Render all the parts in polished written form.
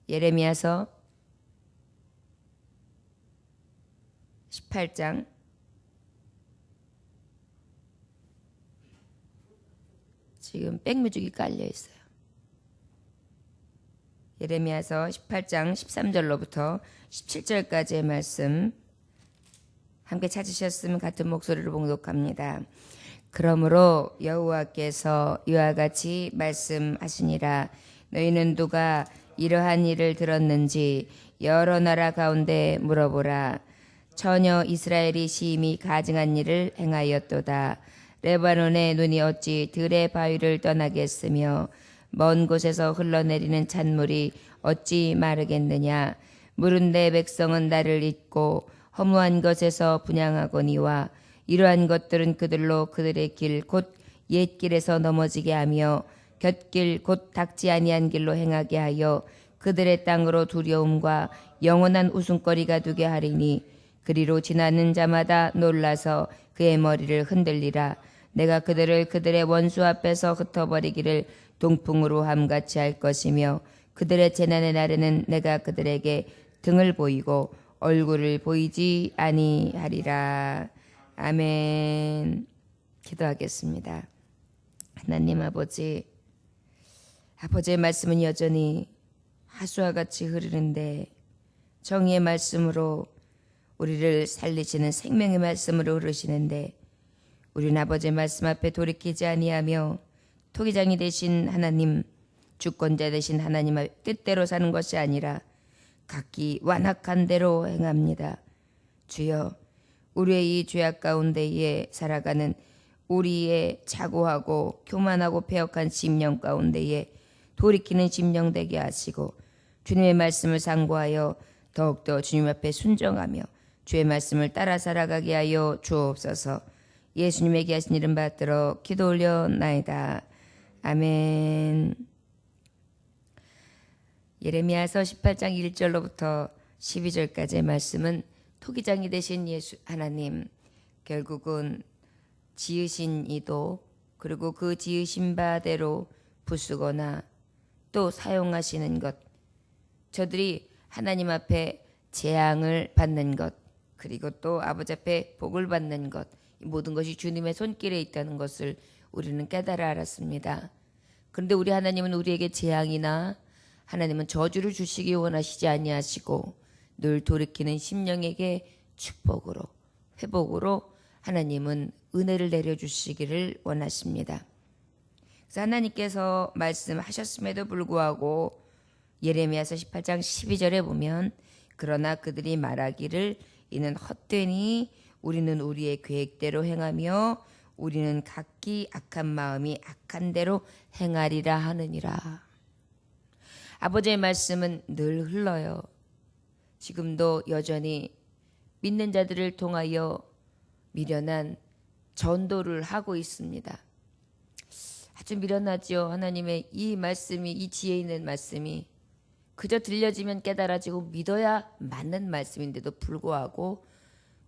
예레미야서 18장 지금 백뮤직이 깔려 있어요. 예레미야서 18장 13절로부터 17절까지의 말씀 함께 찾으셨으면 같은 목소리로 봉독합니다. 그러므로 여호와께서 이와 같이 말씀하시니라. 너희는 누가 이러한 일을 들었는지 여러 나라 가운데 물어보라. 전혀 이스라엘이 심히 가증한 일을 행하였도다. 레바논의 눈이 어찌 들의 바위를 떠나겠으며 먼 곳에서 흘러내리는 찬물이 어찌 마르겠느냐. 물은 내 백성은 나를 잊고 허무한 것에서 분향하거니와 이러한 것들은 그들로 그들의 길 곧 옛길에서 넘어지게 하며 곁길 곧 닥지 아니한 길로 행하게 하여 그들의 땅으로 두려움과 영원한 웃음거리가 되게 하리니 그리로 지나는 자마다 놀라서 그의 머리를 흔들리라. 내가 그들을 그들의 원수 앞에서 흩어버리기를 동풍으로 함같이 할 것이며 그들의 재난의 날에는 내가 그들에게 등을 보이고 얼굴을 보이지 아니하리라. 아멘. 기도하겠습니다. 하나님 아버지의 말씀은 여전히 하수와 같이 흐르는데 정의의 말씀으로 우리를 살리시는 생명의 말씀으로 흐르시는데 우리는 아버지의 말씀 앞에 돌이키지 아니하며 토기장이 되신 하나님, 주권자 되신 하나님의 뜻대로 사는 것이 아니라 각기 완악한 대로 행합니다. 주여, 우리의 이 죄악 가운데에 살아가는 우리의 자고하고 교만하고 패역한 심령 가운데에 돌이키는 심령 되게 하시고 주님의 말씀을 상고하여 더욱더 주님 앞에 순종하며 주의 말씀을 따라 살아가게 하여 주옵소서. 예수님에게 하신 이름 받들어 기도 올려나이다. 아멘. 예레미야서 18장 1절로부터 12절까지의 말씀은 토기장이 되신 예수 하나님, 결국은 지으신 이도 그리고 그 지으신 바대로 부수거나 또 사용하시는 것, 저들이 하나님 앞에 재앙을 받는 것, 그리고 또 아버지 앞에 복을 받는 것, 이 모든 것이 주님의 손길에 있다는 것을 우리는 깨달아 알았습니다. 그런데 우리 하나님은 우리에게 재앙이나 하나님은 저주를 주시기 원하시지 아니하시고 늘 돌이키는 심령에게 축복으로 회복으로 하나님은 은혜를 내려주시기를 원하십니다. 그래서 하나님께서 말씀하셨음에도 불구하고 예레미야서 18장 12절에 보면 그러나 그들이 말하기를 이는 헛되니 우리는 우리의 계획대로 행하며 우리는 각기 악한 마음이 악한 대로 행하리라 하느니라. 아버지의 말씀은 늘 흘러요. 지금도 여전히 믿는 자들을 통하여 미련한 전도를 하고 있습니다. 아주 미련하지요. 하나님의 이 말씀이, 이 지혜 있는 말씀이 그저 들려지면 깨달아지고 믿어야 맞는 말씀인데도 불구하고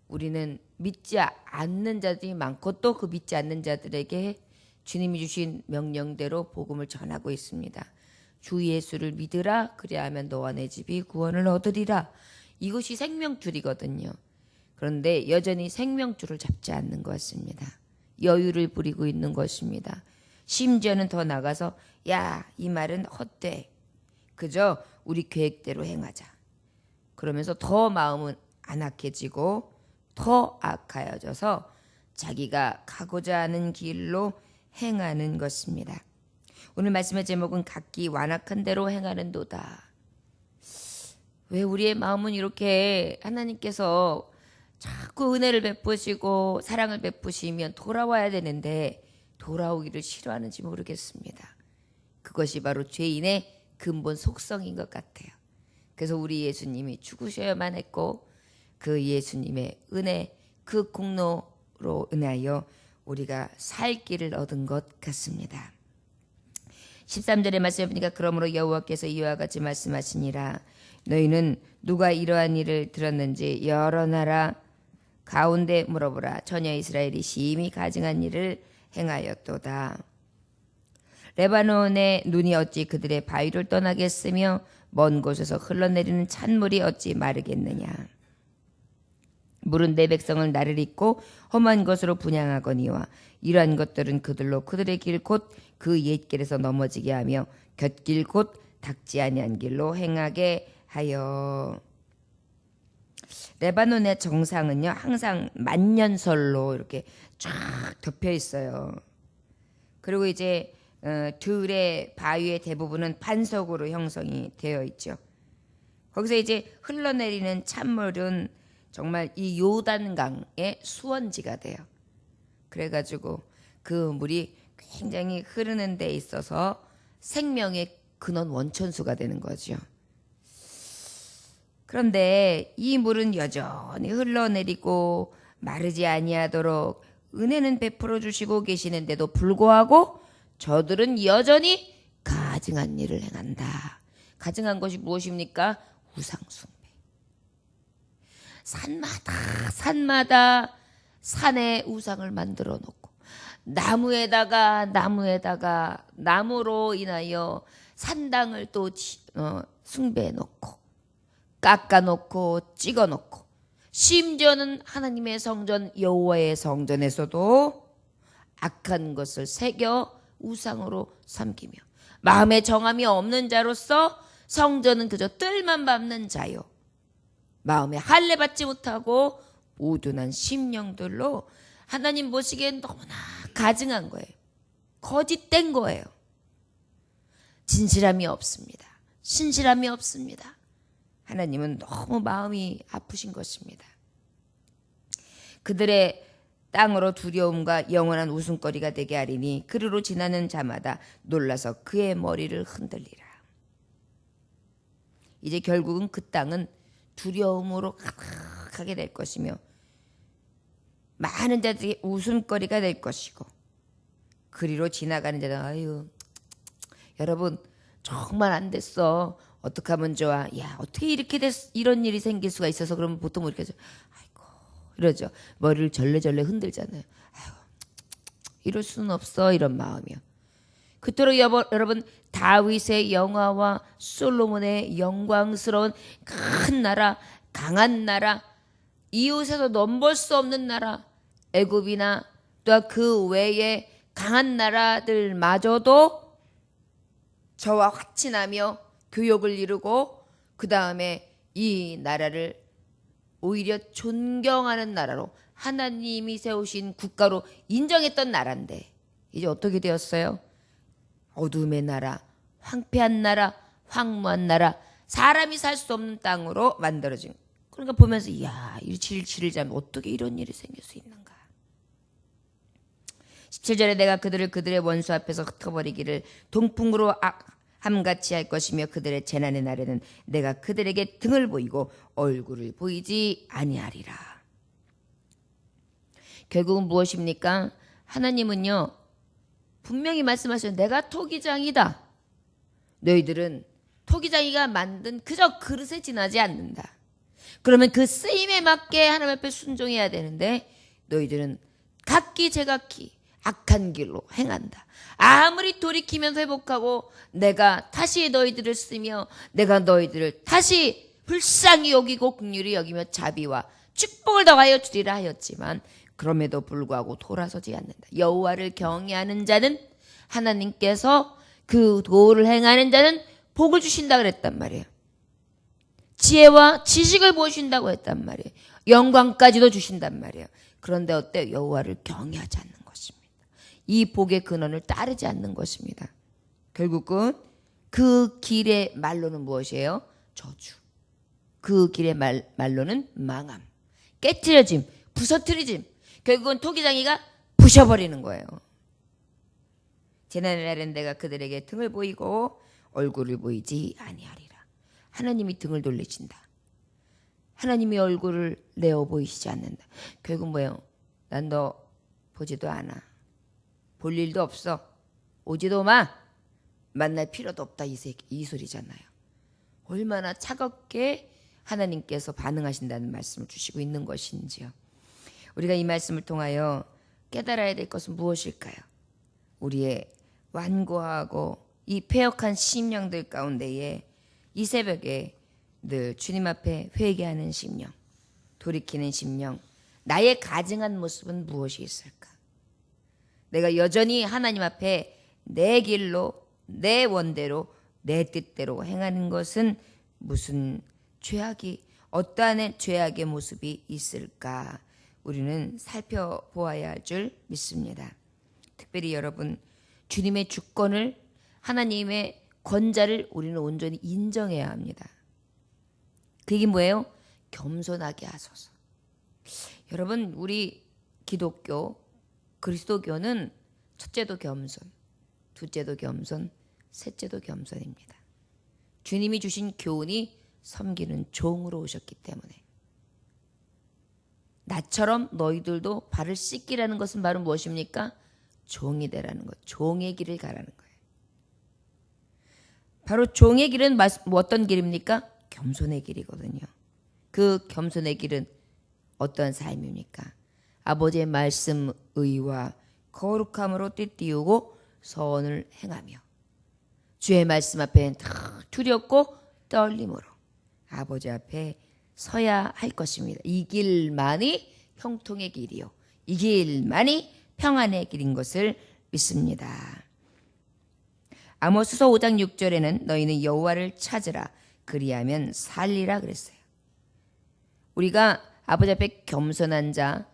우리는 믿지 않는 자들이 많고 또 그 믿지 않는 자들에게 주님이 주신 명령대로 복음을 전하고 있습니다. 주 예수를 믿으라, 그리하면 너와 내 집이 구원을 얻으리라. 이것이 생명줄이거든요. 그런데 여전히 생명줄을 잡지 않는 것입니다. 여유를 부리고 있는 것입니다. 심지어는 더 나가서 야, 이 말은 헛돼. 그저 우리 계획대로 행하자. 그러면서 더 마음은 안악해지고 더 악하여져서 자기가 가고자 하는 길로 행하는 것입니다. 오늘 말씀의 제목은 각기 완악한 대로 행하는도다. 왜 우리의 마음은 이렇게 하나님께서 자꾸 은혜를 베푸시고 사랑을 베푸시면 돌아와야 되는데 돌아오기를 싫어하는지 모르겠습니다. 그것이 바로 죄인의 근본 속성인 것 같아요. 그래서 우리 예수님이 죽으셔야만 했고 그 예수님의 은혜, 그 공로로 인하여 우리가 살 길을 얻은 것 같습니다. 13절의 말씀에 보니까 그러므로 여호와께서 이와 같이 말씀하시니라. 너희는 누가 이러한 일을 들었는지 여러 나라 가운데 물어보라. 전혀 이스라엘이 심히 가증한 일을 행하였도다. 레바논의 눈이 어찌 그들의 바위를 떠나겠으며 먼 곳에서 흘러내리는 찬물이 어찌 마르겠느냐. 물은 내 백성을 나를 잇고 험한 것으로 분양하거니와 이러한 것들은 그들로 그들의 길 곧 그 옛길에서 넘어지게 하며 곁길 곧 닦지 아니한 길로 행하게 하여. 레바논의 정상은요 항상 만년설로 이렇게 쫙 덮여 있어요. 그리고 이제 들의 바위의 대부분은 반석으로 형성이 되어 있죠. 거기서 이제 흘러내리는 찬물은 정말 이 요단강의 수원지가 돼요. 그래가지고 그 물이 굉장히 흐르는 데 있어서 생명의 근원 원천수가 되는 거죠. 그런데 이 물은 여전히 흘러내리고 마르지 아니하도록 은혜는 베풀어 주시고 계시는데도 불구하고 저들은 여전히 가증한 일을 행한다. 가증한 것이 무엇입니까? 우상숭배. 산마다 산에 우상을 만들어 놓고 나무에다가 나무로 인하여 산당을 또 숭배해 놓고 깎아 놓고 찍어 놓고 심지어는 하나님의 성전 여호와의 성전에서도 악한 것을 새겨 우상으로 삼기며 마음에 정함이 없는 자로서 성전은 그저 뜰만 밟는 자요 마음에 할례 받지 못하고 우둔한 심령들로 하나님 보시기엔 너무나 가증한 거예요. 거짓된 거예요. 진실함이 없습니다. 신실함이 없습니다. 하나님은 너무 마음이 아프신 것입니다. 그들의 땅으로 두려움과 영원한 웃음거리가 되게 하리니 그리로 지나는 자마다 놀라서 그의 머리를 흔들리라. 이제 결국은 그 땅은 두려움으로 가득하게 될 것이며 많은 자들이 웃음거리가 될 것이고 그리로 지나가는 자들 아유 여러분 정말 안 됐어. 어떻게 하면 좋아? 야 어떻게 이렇게 이런 일이 생길 수가 있어서 그러면 보통 이렇게 해서 아이고 이러죠. 머리를 절레절레 흔들잖아요. 아이고 이럴 수는 없어 이런 마음이요. 그토록 여러분 다윗의 영화와 솔로몬의 영광스러운 큰 나라 강한 나라 이웃에서 넘볼 수 없는 나라 애굽이나 또 그 외에 강한 나라들마저도 저와 화친하며 교역을 이루고 그 다음에 이 나라를 오히려 존경하는 나라로 하나님이 세우신 국가로 인정했던 나라인데 이제 어떻게 되었어요? 어둠의 나라, 황폐한 나라, 황무한 나라, 사람이 살 수 없는 땅으로 만들어진. 그러니까 보면서 이야 일치를 자면 어떻게 이런 일이 생길 수 있는가. 17절에 내가 그들의 원수 앞에서 흩어버리기를 동풍으로 함같이 할 것이며 그들의 재난의 날에는 내가 그들에게 등을 보이고 얼굴을 보이지 아니하리라. 결국은 무엇입니까? 하나님은요 분명히 말씀하셨어요. 내가 토기장이다. 너희들은 토기장이가 만든 그저 그릇에 지나지 않는다. 그러면 그 쓰임에 맞게 하나님 앞에 순종해야 되는데 너희들은 각기 제각기 악한 길로 행한다. 아무리 돌이키면서 회복하고 내가 다시 너희들을 쓰며 내가 너희들을 다시 불쌍히 여기고 긍휼히 여기며 자비와 축복을 더하여 주리라 하였지만 그럼에도 불구하고 돌아서지 않는다. 여호와를 경외하는 자는 하나님께서 그 도를 행하는 자는 복을 주신다 그랬단 말이에요. 지혜와 지식을 보여주신다고 했단 말이에요. 영광까지도 주신단 말이에요. 그런데 어때요? 여호와를 경외하지 않는 것입니다. 이 복의 근원을 따르지 않는 것입니다. 결국은 그 길의 말로는 무엇이에요? 저주. 그 길의 말로는 망함, 깨트려짐, 부서뜨리짐. 결국은 토기장이가 부셔버리는 거예요. 재난의 날엔 내가 그들에게 등을 보이고 얼굴을 보이지 아니하리라. 하나님이 등을 돌리신다. 하나님이 얼굴을 내어 보이시지 않는다. 결국 뭐예요? 난 너 보지도 않아. 볼 일도 없어. 오지도 마. 만날 필요도 없다. 이 소리잖아요. 얼마나 차갑게 하나님께서 반응하신다는 말씀을 주시고 있는 것인지요. 우리가 이 말씀을 통하여 깨달아야 될 것은 무엇일까요? 우리의 완고하고 이 패역한 심령들 가운데에 이 새벽에 늘 주님 앞에 회개하는 심령, 돌이키는 심령, 나의 가증한 모습은 무엇이 있을까? 내가 여전히 하나님 앞에 내 길로, 내 원대로, 내 뜻대로 행하는 것은 무슨 어떠한 죄악의 모습이 있을까? 우리는 살펴보아야 할 줄 믿습니다. 특별히 여러분, 주님의 주권을, 하나님의 권자를 우리는 온전히 인정해야 합니다. 그게 뭐예요? 겸손하게 하소서. 여러분, 우리 기독교, 그리스도교는 첫째도 겸손, 둘째도 겸손, 셋째도 겸손입니다. 주님이 주신 교훈이 섬기는 종으로 오셨기 때문에. 나처럼 너희들도 발을 씻기라는 것은 바로 무엇입니까? 종이 되라는 것, 종의 길을 가라는 거예요. 바로 종의 길은 어떤 길입니까? 겸손의 길이거든요. 그 겸손의 길은 어떤 삶입니까? 아버지의 말씀, 의와 거룩함으로 띠띠우고 선을 행하며 주의 말씀 앞에 두렵고 떨림으로 아버지 앞에 서야 할 것입니다. 이 길만이 형통의 길이요, 이 길만이 평안의 길인 것을 믿습니다. 아모스서 5장 6절에는 너희는 여호와를 찾으라 그리하면 살리라 그랬어요. 우리가 아버지 앞에 겸손한 자,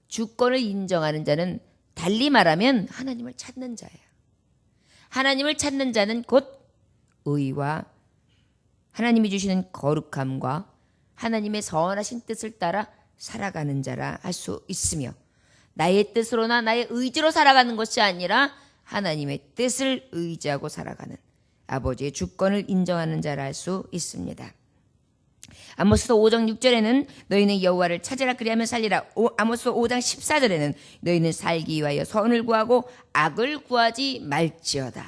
주권을 인정하는 자는 달리 말하면 하나님을 찾는 자예요. 하나님을 찾는 자는 곧 의와 하나님이 주시는 거룩함과 하나님의 선하신 뜻을 따라 살아가는 자라 할 수 있으며, 나의 뜻으로나 나의 의지로 살아가는 것이 아니라 하나님의 뜻을 의지하고 살아가는 아버지의 주권을 인정하는 자라 할 수 있습니다. 아모스서 5장 6절에는 너희는 여호와를 찾으라 그리하면 살리라. 아모스서 5장 14절에는 너희는 살기 위하여 선을 구하고 악을 구하지 말지어다.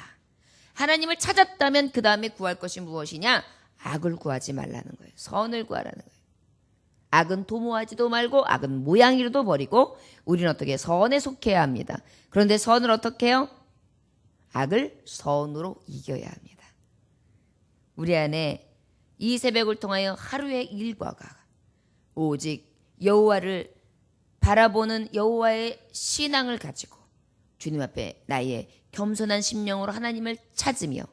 하나님을 찾았다면 그 다음에 구할 것이 무엇이냐? 악을 구하지 말라는 거예요. 선을 구하라는 거예요. 악은 도모하지도 말고 악은 모양이로도 버리고 우리는 어떻게 선에 속해야 합니다. 그런데 선을 어떻게 해요? 악을 선으로 이겨야 합니다. 우리 안에 이 새벽을 통하여 하루의 일과가 오직 여호와를 바라보는 여호와의 신앙을 가지고 주님 앞에 나의 겸손한 심령으로 하나님을 찾으며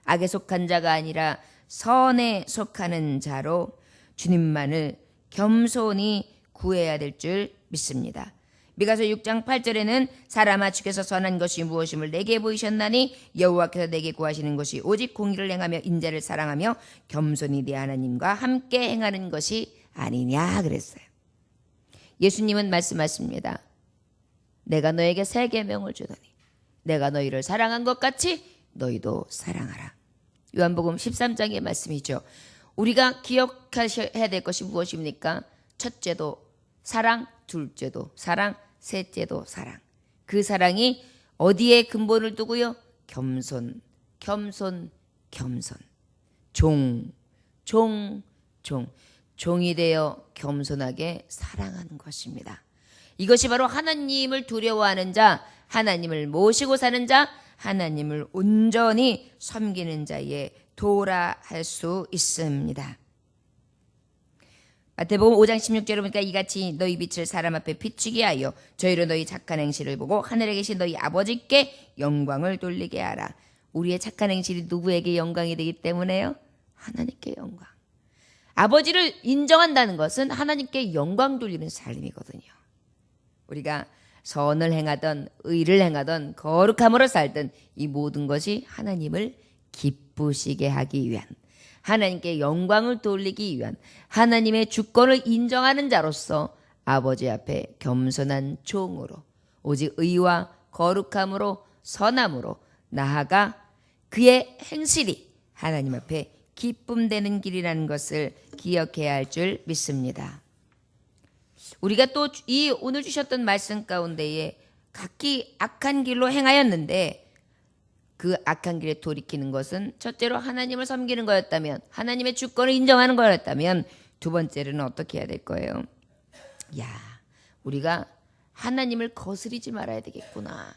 악에 속한 자가 아니라 선에 속하는 자로 주님만을 겸손히 구해야 될 줄 믿습니다. 미가서 6장 8절에는 사람아 주께서 선한 것이 무엇임을 내게 보이셨나니 여호와께서 내게 구하시는 것이 오직 공의를 행하며 인자를 사랑하며 겸손히 내 하나님과 함께 행하는 것이 아니냐 그랬어요. 예수님은 말씀하십니다. 내가 너에게 새 계명을 주노니 내가 너희를 사랑한 것 같이 너희도 사랑하라. 요한복음 13장의 말씀이죠. 우리가 기억하셔야 될 것이 무엇입니까? 첫째도 사랑, 둘째도 사랑, 셋째도 사랑. 그 사랑이 어디에 근본을 두고요? 겸손, 겸손, 겸손. 종이 되어 겸손하게 사랑하는 것입니다. 이것이 바로 하나님을 두려워하는 자, 하나님을 모시고 사는 자, 하나님을 온전히 섬기는 자의 도라 할 수 있습니다. 마태복음 5장 16절에 보니까 이같이 너희 빛을 사람 앞에 비추게 하여 저희로 너희 착한 행실을 보고 하늘에 계신 너희 아버지께 영광을 돌리게 하라. 우리의 착한 행실이 누구에게 영광이 되기 때문에요? 하나님께 영광. 아버지를 인정한다는 것은 하나님께 영광 돌리는 삶이거든요. 우리가 선을 행하던 의를 행하던 거룩함으로 살던 이 모든 것이 하나님을 기쁘시게 하기 위한, 하나님께 영광을 돌리기 위한 하나님의 주권을 인정하는 자로서 아버지 앞에 겸손한 종으로 오직 의와 거룩함으로 선함으로 나아가 그의 행실이 하나님 앞에 기쁨되는 길이라는 것을 기억해야 할 줄 믿습니다. 우리가 또 이 오늘 주셨던 말씀 가운데에 각기 악한 길로 행하였는데 그 악한 길에 돌이키는 것은 첫째로 하나님을 섬기는 거였다면, 하나님의 주권을 인정하는 거였다면, 두 번째로는 어떻게 해야 될 거예요? 우리가 하나님을 거스리지 말아야 되겠구나.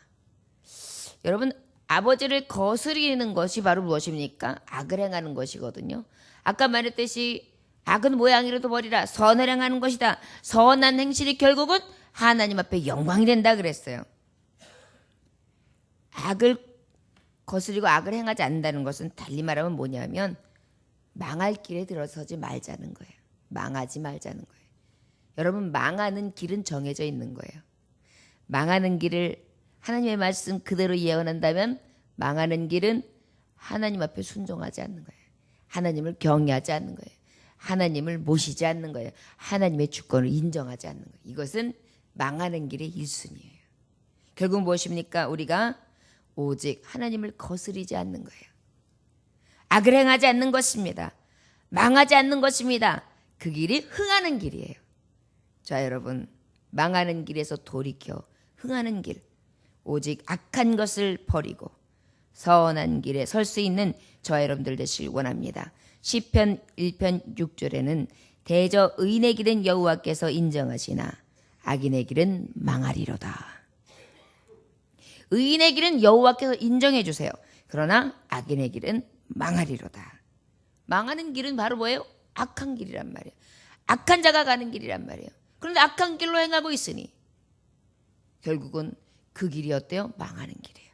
여러분, 아버지를 거스리는 것이 바로 무엇입니까? 악을 행하는 것이거든요. 아까 말했듯이 악은 모양이라도 버리라. 선을 행하는 것이다. 선한 행실이 결국은 하나님 앞에 영광이 된다 그랬어요. 악을 거스리고 악을 행하지 않는다는 것은 달리 말하면 뭐냐면 망할 길에 들어서지 말자는 거예요. 망하지 말자는 거예요. 여러분, 망하는 길은 정해져 있는 거예요. 망하는 길을 하나님의 말씀 그대로 예언한다면 망하는 길은 하나님 앞에 순종하지 않는 거예요. 하나님을 경외하지 않는 거예요. 하나님을 모시지 않는 거예요. 하나님의 주권을 인정하지 않는 거예요. 이것은 망하는 길의 1순위예요. 결국 무엇입니까? 우리가 오직 하나님을 거스리지 않는 거예요. 악을 행하지 않는 것입니다. 망하지 않는 것입니다. 그 길이 흥하는 길이에요. 자, 여러분, 망하는 길에서 돌이켜 흥하는 길, 오직 악한 것을 버리고 선한 길에 설 수 있는 저와 여러분들 되시길 원합니다. 시편 1편 6절에는 대저 의인의 길은 여호와께서 인정하시나 악인의 길은 망하리로다. 의인의 길은 여호와께서 인정해 주세요. 그러나 악인의 길은 망하리로다. 망하는 길은 바로 뭐예요? 악한 길이란 말이에요. 악한 자가 가는 길이란 말이에요. 그런데 악한 길로 행하고 있으니 결국은 그 길이 어때요? 망하는 길이에요.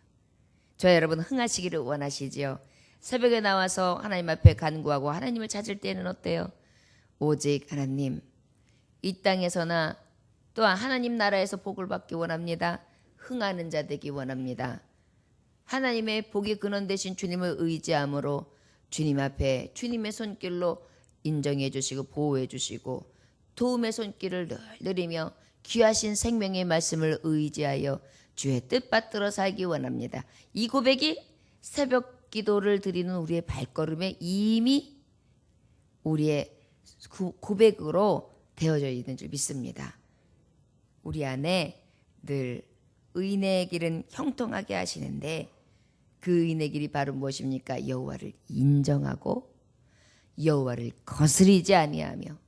저 여러분, 흥하시기를 원하시지요? 새벽에 나와서 하나님 앞에 간구하고 하나님을 찾을 때는 어때요? 오직 하나님, 이 땅에서나 또한 하나님 나라에서 복을 받기 원합니다. 흥하는 자 되기 원합니다. 하나님의 복의 근원 되신 주님을 의지함으로 주님 앞에 주님의 손길로 인정해 주시고 보호해 주시고 도움의 손길을 늘 누리며 귀하신 생명의 말씀을 의지하여 주의 뜻 받들어 살기 원합니다. 이 고백이 새벽 기도를 드리는 우리의 발걸음에 이미 우리의 고백으로 되어져 있는 줄 믿습니다. 우리 안에 늘 의인의 길은 형통하게 하시는데 그 의인의 길이 바로 무엇입니까? 여호와를 인정하고 여호와를 거스리지 아니하며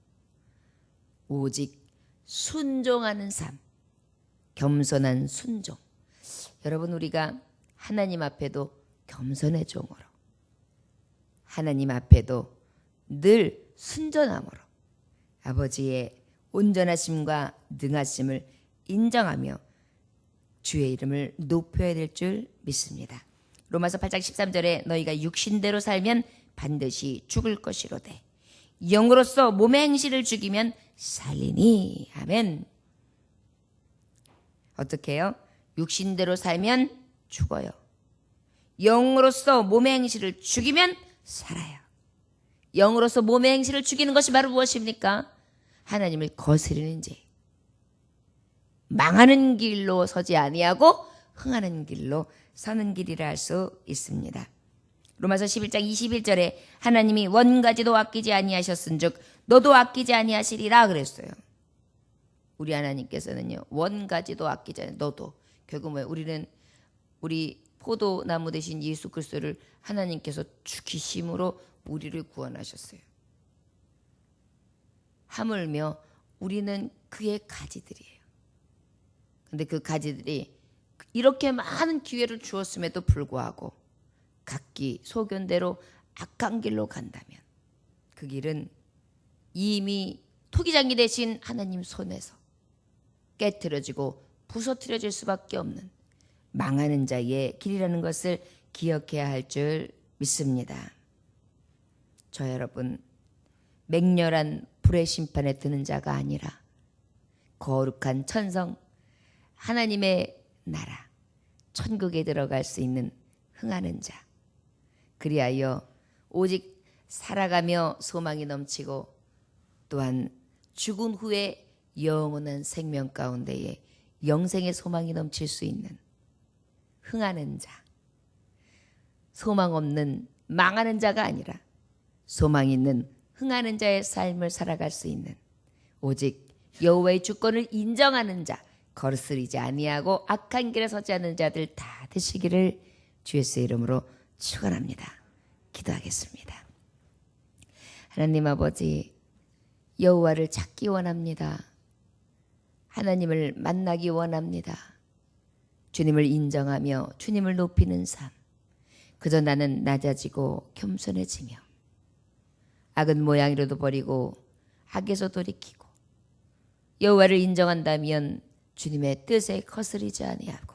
오직 순종하는 삶, 겸손한 순종. 여러분, 우리가 하나님 앞에도 겸손의 종으로, 하나님 앞에도 늘 순전함으로 아버지의 온전하심과 능하심을 인정하며 주의 이름을 높여야 될 줄 믿습니다. 로마서 8장 13절에 너희가 육신대로 살면 반드시 죽을 것이로되 영으로서 몸의 행실을 죽이면 살리니. 아멘. 어떻게 해요? 육신대로 살면 죽어요. 영으로서 몸의 행실을 죽이면 살아요. 영으로서 몸의 행실을 죽이는 것이 바로 무엇입니까? 하나님을 거스르는 죄. 망하는 길로 서지 아니하고 흥하는 길로 서는 길이라 할 수 있습니다. 로마서 11장 21절에 하나님이 원가지도 아끼지 아니하셨은즉 너도 아끼지 아니하시리라 그랬어요. 우리 하나님께서는요, 원가지도 아끼지 않아요. 너도. 결국 뭐예요? 우리는 우리 포도나무 대신 예수 그리스도를 하나님께서 죽이심으로 우리를 구원하셨어요. 하물며 우리는 그의 가지들이에요. 근데 그 가지들이 이렇게 많은 기회를 주었음에도 불구하고 각기 소견대로 악한 길로 간다면 그 길은 이미 토기장이 되신 하나님 손에서 깨트려지고 부서뜨려질 수밖에 없는 망하는 자의 길이라는 것을 기억해야 할 줄 믿습니다. 저 여러분, 맹렬한 불의 심판에 드는 자가 아니라 거룩한 천성, 하나님의 나라, 천국에 들어갈 수 있는 흥하는 자, 그리하여 오직 살아가며 소망이 넘치고 또한 죽은 후에 영원한 생명 가운데에 영생의 소망이 넘칠 수 있는 흥하는 자, 소망 없는 망하는 자가 아니라 소망 있는 흥하는 자의 삶을 살아갈 수 있는 오직 여호와의 주권을 인정하는 자, 거스르지 아니하고 악한 길에 서지 않는 자들 다 되시기를 주 예수의 이름으로 축원합니다. 기도하겠습니다. 하나님 아버지, 여호와를 찾기 원합니다. 하나님을 만나기 원합니다. 주님을 인정하며 주님을 높이는 삶. 그저 나는 낮아지고 겸손해지며 악은 모양이라도 버리고 악에서 돌이키고 여호와를 인정한다면 주님의 뜻에 거스르지 아니하고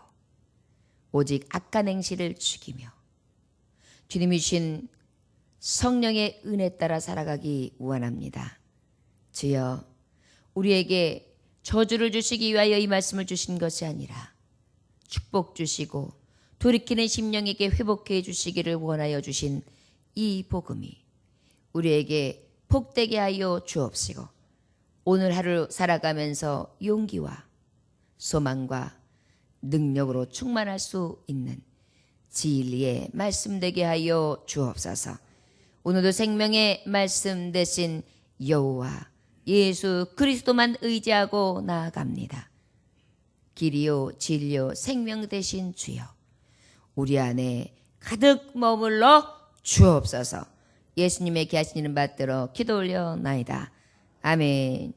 오직 악한 행실을 죽이며 주님이 주신 성령의 은혜 따라 살아가기 원합니다. 주여, 우리에게 저주를 주시기 위하여 이 말씀을 주신 것이 아니라 축복 주시고 돌이키는 심령에게 회복해 주시기를 원하여 주신 이 복음이 우리에게 복되게 하여 주옵시고 오늘 하루 살아가면서 용기와 소망과 능력으로 충만할 수 있는 진리의 말씀 되게 하여 주옵소서. 오늘도 생명의 말씀 대신 여호와 예수 그리스도만 의지하고 나아갑니다. 길이요 진리요 생명 되신 주여, 우리 안에 가득 머물러 주옵소서. 예수님의 귀하신 이름 받들어 기도 올려나이다. 아멘.